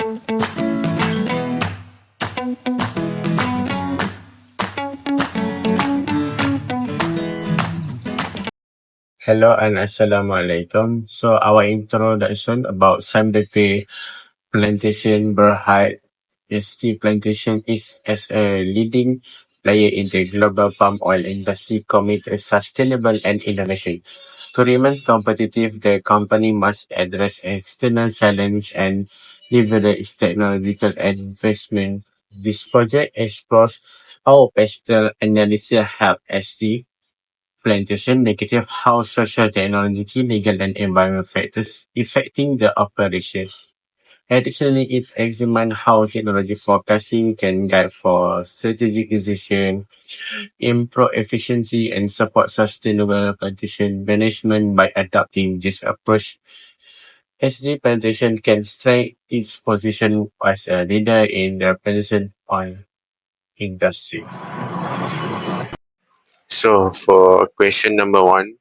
Hello and Assalamualaikum. So our introduction about Samdepe Plantation Berhad ST Plantation is as a leading player in the global palm oil industry committed sustainable and innovation. To remain competitive, the company must address external challenge and leverage technological investment. This project explores how pastel analysis help ST Plantation negative how social technology, legal and environmental factors affecting the operation. Additionally, it examines how technology forecasting can guide for strategic decision, improve efficiency, and support sustainable plantation management by adopting this approach. SD Plantation can strengthen its position as a leader in the plantation oil industry. So, for question number one,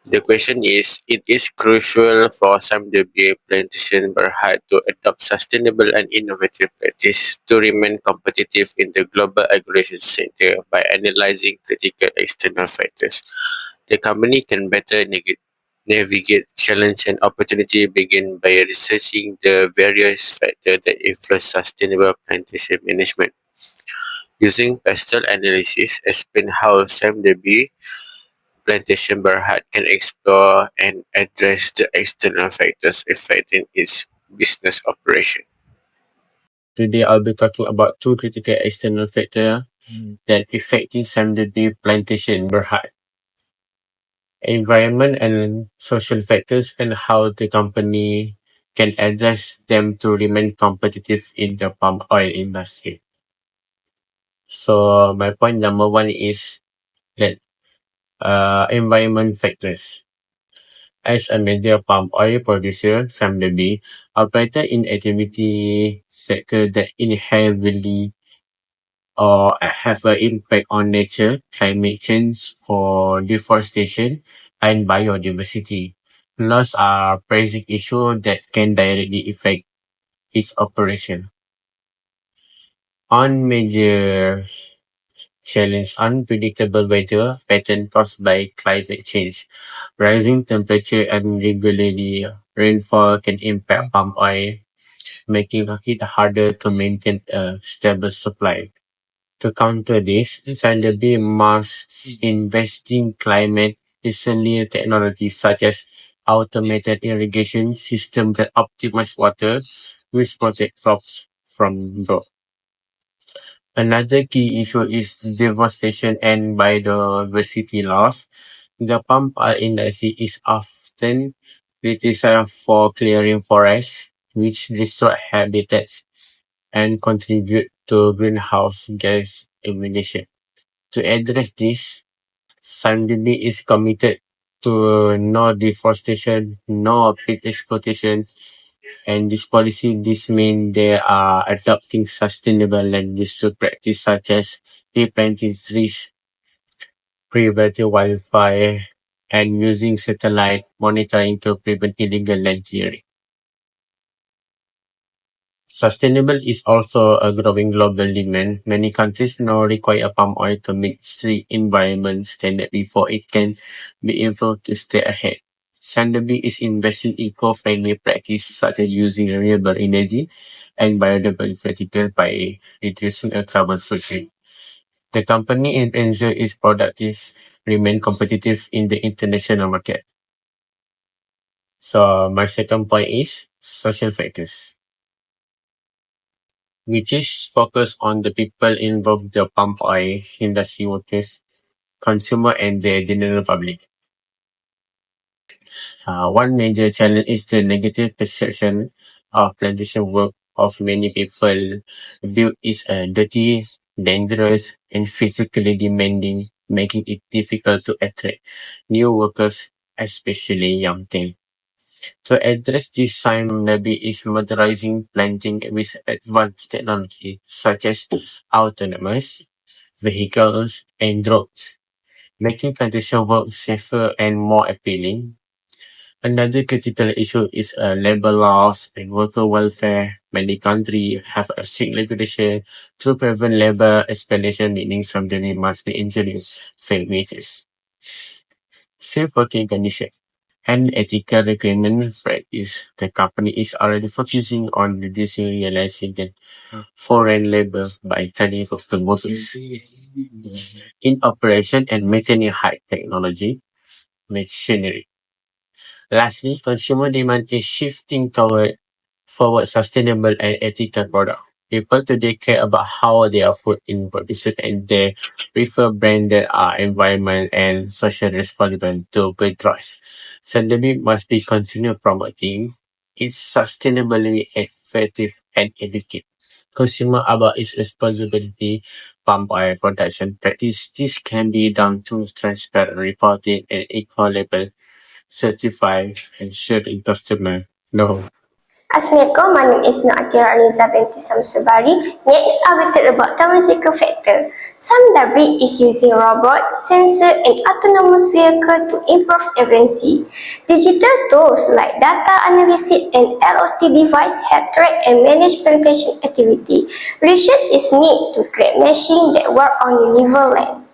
the question is, it is crucial for some WA plantation Berhad to adopt sustainable and innovative practice to remain competitive in the global agriculture sector by analyzing critical external factors. The company can better navigate challenge and opportunity begin by researching the various factors that influence sustainable plantation management. Using pastel analysis, explain how SAMDB Plantation Berhad can explore and address the external factors affecting its business operation. Today, I'll be talking about two critical external factors that affecting Samdebi Plantation Berhad. Environment and social factors and how the company can address them to remain competitive in the palm oil industry. So my point number one is that environment factors. As a major palm oil producer, SAMDB operated in activity sector that inherently or have an impact on nature, climate change, for deforestation, and biodiversity. Loss are pressing issues that can directly affect its operation. On major challenge unpredictable weather pattern caused by climate change. Rising temperature and regularly rainfall can impact palm oil, making it harder to maintain a stable supply. To counter this, Sanderby must invest in climate resilient technologies such as automated irrigation systems that optimize water, which protect crops from drought. Another key issue is deforestation and biodiversity loss. The palm oil industry is often criticized for clearing forests, which destroy habitats and contribute to greenhouse gas emission. To address this, Sandini is committed to no deforestation, no pit exploitation, and this means they are adopting sustainable land use to practice such as replanting trees, preventing wildfire, and using satellite monitoring to prevent illegal land clearing. Sustainable is also a growing global demand. Many countries now require palm oil to meet strict environment standards before it can be improved to stay ahead. Sanderby is investing in eco-friendly practices such as using renewable energy and biodiversity by reducing a carbon footprint. The company aims ensure its productive remain competitive in the international market. So my second point is social factors, which is focused on the people involved, the palm oil industry workers, consumer, and the general public. One major challenge is the negative perception of plantation work of many people view it as dirty, dangerous, and physically demanding, making it difficult to attract new workers, especially young teens. To address this, Sime is modernizing planting with advanced technology such as autonomous vehicles and drones, making plantation work safer and more appealing. Another critical issue is labor laws and worker welfare. Many countries have a strict regulation to prevent labor exploitation, meaning somebody must be introduced fair wages, safe working conditions, and ethical requirement practice. The company is already focusing on reducing realizing that foreign labor by turning for promoters in operation and maintaining high technology machinery. Lastly, consumer demand is shifting toward forward sustainable and ethical products. People today care about how their food is produced and they prefer brands that are environment and social responsible to build trust. Sandemi must be continued promoting its sustainably effective and educate consumer about its responsibility palm oil production practice. This can be done through transparent reporting and equal label certified and sharing customer know. Assalamualaikum, my name is Naatira Aliza binti Samsubari. Next, I will talk about technological factor. Some Darby is using robots, sensor and autonomous vehicle to improve efficiency. Digital tools like data analysis and LOT device help track and manage plantation activity. Research is needed to create machines that work on uneven land.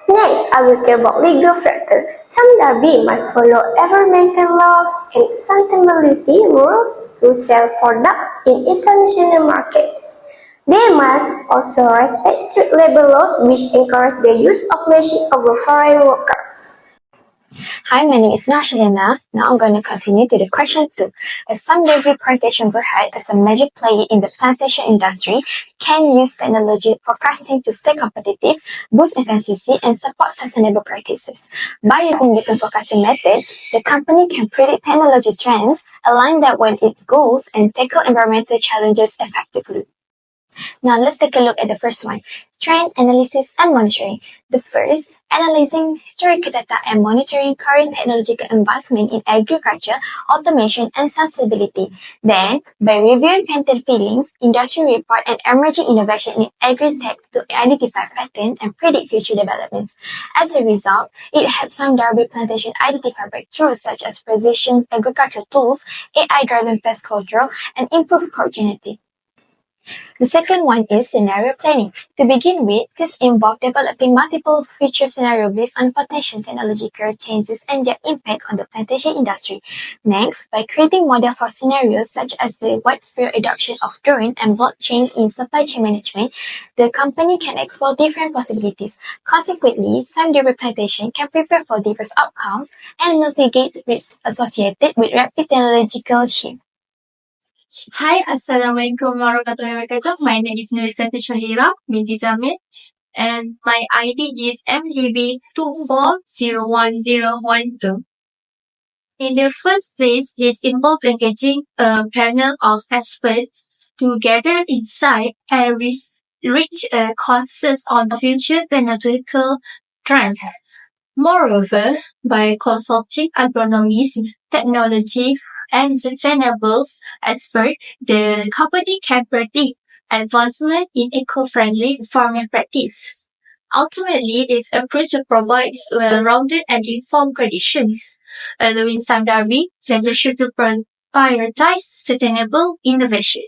Next, I will talk about legal factors. Some Darby must follow environmental laws and sustainability rules to sell products in international markets. They must also respect strict labor laws which encourage the use of machines over foreign workers. Hi, my name is Nashalina. Now I'm going to continue to the question 2. As some dairy plantation bread as a major player in the plantation industry can use technology forecasting to stay competitive, boost efficiency, and support sustainable practices. By using different forecasting methods, the company can predict technology trends, align that with its goals, and tackle environmental challenges effectively. Now let's take a look at the first one, trend analysis and monitoring. The first, analyzing historical data and monitoring current technological advancement in agriculture, automation, and sustainability. Then, by reviewing patent filings, industry report, and emerging innovation in agri-tech to identify patterns and predict future developments. As a result, it helps some Darby plantation identify breakthroughs such as precision agriculture tools, AI-driven pest control, and improved crop genetics. The second one is scenario planning. To begin with, this involves developing multiple future scenarios based on potential technological changes and their impact on the plantation industry. Next, by creating models for scenarios such as the widespread adoption of drone and blockchain in supply chain management, the company can explore different possibilities. Consequently, some dairy plantation can prepare for diverse outcomes and mitigate risks associated with rapid technological shift. Hi, Assalamualaikum warahmatullahi wabarakatuh. My name is Nurisati Shahira binti Jamil and my ID is MGB24011012. In the first place, this involves engaging a panel of experts to gather insight and reach a consensus on future technological trends. Moreover, by consulting agronomists, technology, and sustainable experts, the company can predict advancement in eco-friendly farming practice. Ultimately, this approach provides well-rounded and informed predictions, allowing some Darby plantation to prioritize sustainable innovation.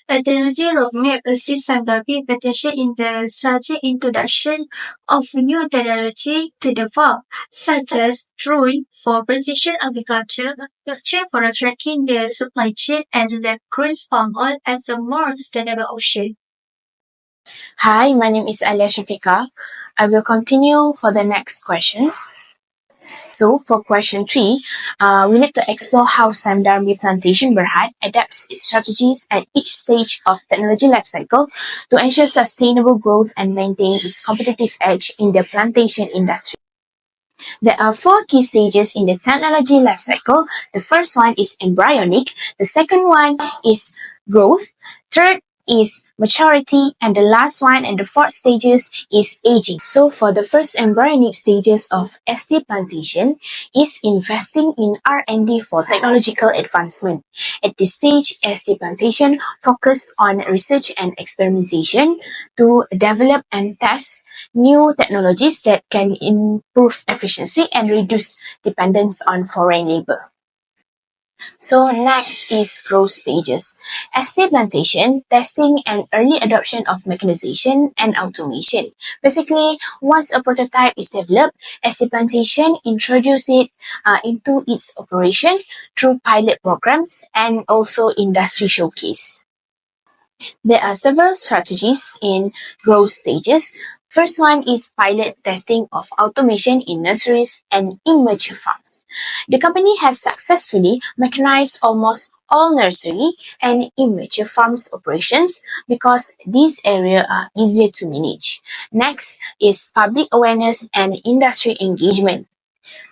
A technology roadmap assists some Darby plantation in the strategic introduction of new technology to the farm, such as drone for precision agriculture, blockchain for tracking the supply chain, and lab grown palm oil as a more sustainable option. Hi, my name is Alia Shafika. I will continue for the next questions. So for question 3, we need to explore how Sime Darby Plantation Berhad adapts its strategies at each stage of technology lifecycle to ensure sustainable growth and maintain its competitive edge in the plantation industry. There are 4 key stages in the technology lifecycle. The first one is embryonic, the second one is growth, third is maturity, and the last one and the fourth stages is aging. So for the first embryonic stages of ST plantation is investing in R&D for technological advancement. At this stage, ST plantation focus on research and experimentation to develop and test new technologies that can improve efficiency and reduce dependence on foreign labor. So next is growth stages. Estate plantation, testing and early adoption of mechanization and automation. Basically, once a prototype is developed, estate plantation introduces it into its operation through pilot programs and also industry showcase. There are several strategies in growth stages. First one is pilot testing of automation in nurseries and immature farms. The company has successfully mechanized almost all nursery and immature farms operations because these areas are easier to manage. Next is public awareness and industry engagement.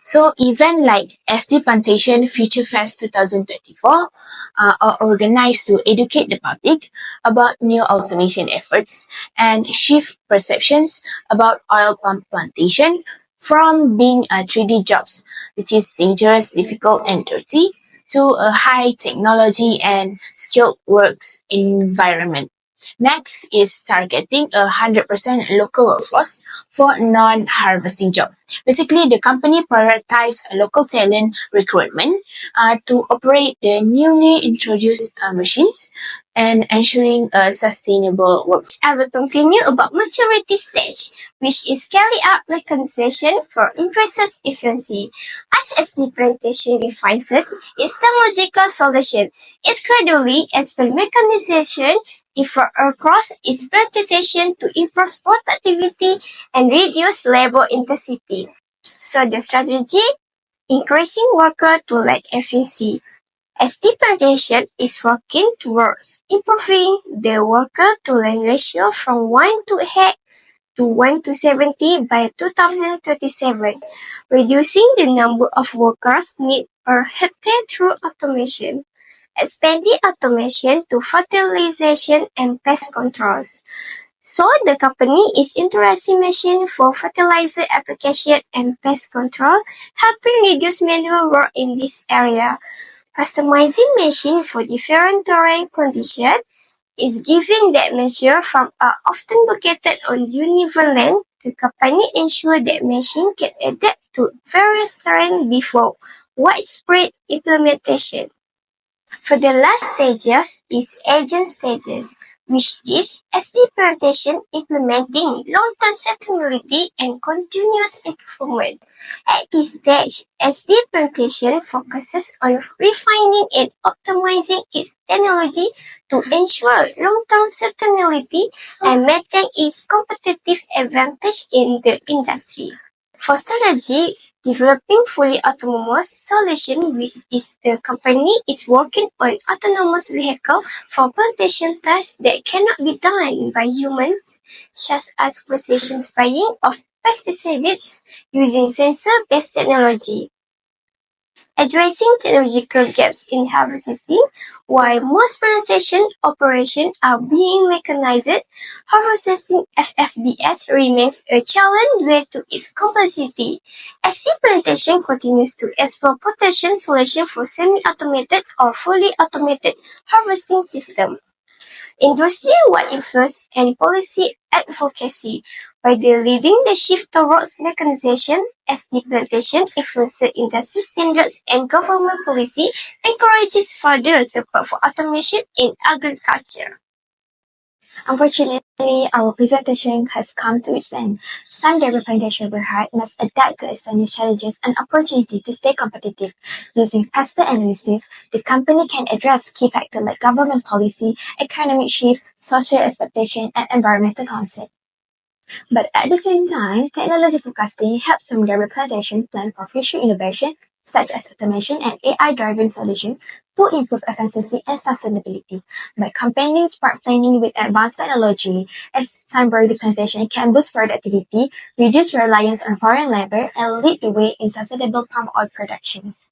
So events like SD Plantation Future Fest 2024 are organized to educate the public about new automation efforts and shift perceptions about oil palm plantation from being a 3D jobs, which is dangerous, difficult, and dirty, to a high technology and skilled works environment. Next is targeting 100% local workforce for non-harvesting job. Basically, the company prioritizes local talent recruitment to operate the newly introduced machines and ensuring a sustainable workforce. I will continue about maturity stage, which is carry out mechanization for increases efficiency. As the plantation defines it, its technological solution is gradually expand mechanization effort across its plantation to improve productivity and reduce labor intensity. So the strategy, increasing worker to lead efficiency. ST Plantation is working towards improving the worker to land ratio from 1 to 8 to 1 to 70 by 2037, reducing the number of workers needed per hectare through automation, expanding automation to fertilization and pest controls. So the company is introducing machine for fertilizer application and pest control, helping reduce manual work in this area. Customizing machine for different terrain conditions is giving that measure from are often located on uneven land. The company ensure that machine can adapt to various terrain before widespread implementation. For the last stages is agent stages, which is SD plantation implementing long-term sustainability and continuous improvement. At this stage, SD plantation focuses on refining and optimizing its technology to ensure long-term sustainability and maintain its competitive advantage in the industry. For strategy, developing fully autonomous solution which is the company is working on autonomous vehicle for plantation tasks that cannot be done by humans, such as precision spraying of pesticides using sensor-based technology. Addressing technological gaps in harvesting, while most plantation operations are being mechanized, harvesting FFBS remains a challenge due to its complexity. As the plantation continues to explore potential solutions for semi-automated or fully automated harvesting systems. Industry-wide influence and policy advocacy. By leading the shift towards mechanization, as the plantation influences industry standards and government policy, encourages further support for automation in agriculture. Unfortunately, our presentation has come to its end. Some dairy plantation Berhad must adapt to external challenges and opportunity to stay competitive. Using faster analysis, the company can address key factors like government policy, economic shift, social expectation, and environmental concern. But at the same time, technology forecasting helps some dairy plantation plan for future innovation, such as automation and AI-driven solutions to improve efficiency and sustainability. By combining smart planning with advanced technology, as Sunbury plantation can boost productivity, reduce reliance on foreign labor, and lead the way in sustainable palm oil productions.